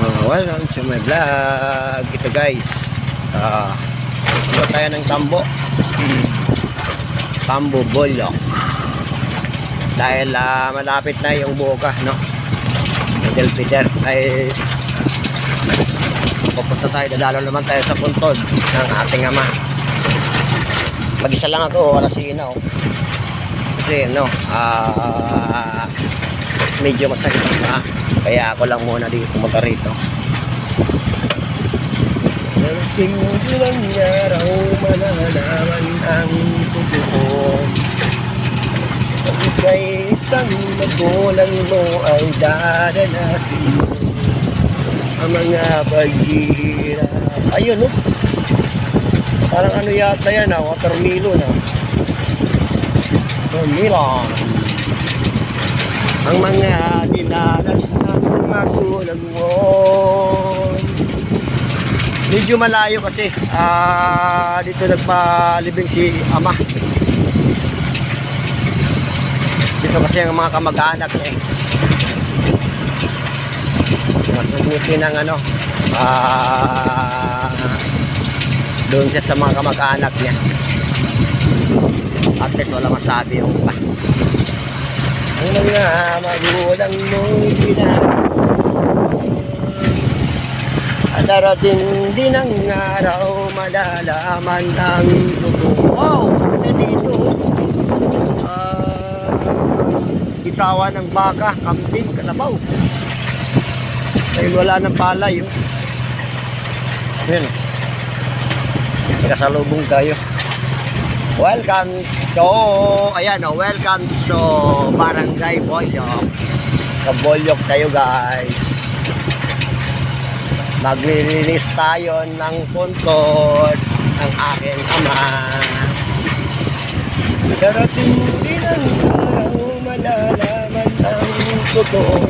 Welcome to my vlog. Ito guys, ito tayo ng tambo Bolyok dahil malapit na yung buka, no? Middle feeder ay pupunta tayo, dadalo naman tayo sa puntod ng ating ama. Mag-isa lang ako, wala si Ina, kasi no, medyo masakit na, kaya ako lang muna dito pumunta rito. Tingnan lang niya raw malalaman ang totoo. Pag ika'y isang magulang mo ay dadanasin mo ang mga paghihirap. Ayun, no? Parang ano yata yan, watermelon, watermelon. Ang mga dinanas ng magulang mo. Medyo malayo kasi dito nagpalibing si ama. Dito kasi ang mga kamag-anak niya, mas mabuti ng ano, doon siya sa mga kamag-anak niya. At least wala masabi yung pa. Ang mga magulang mo pinaras, darating din ang araw malalaman ang totoo. Wow! Ano dito? Bitawan ng baka, kambing, kalabaw. Dahil wala ng palay. Ayan. Kasalubong tayo. Welcome to, ayan, welcome to Barangay Bolyok. Sa Bolyok tayo guys. Maglilinis tayo ng puntod ng aking ama. Darating din ang araw malalaman ang totoo.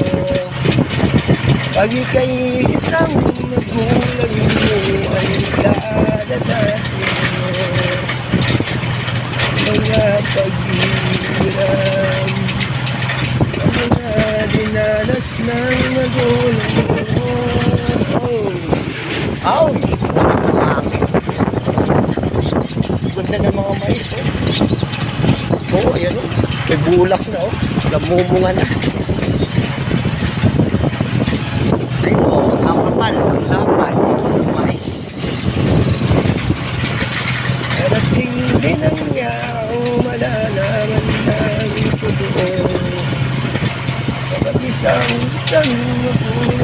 Pag ika'y isang magulang mo ay dadanasin mo mga paghihirap, mga dinanas ng magulang mo. Aw, lakas ng hangin. Ganda ng mga mais, ayan, may bulak na, namumunga na. Ayun, ang kapal, ang lapad ng mais. Darating din ang yaw, malalaman ng totoo. Kapag isang magulang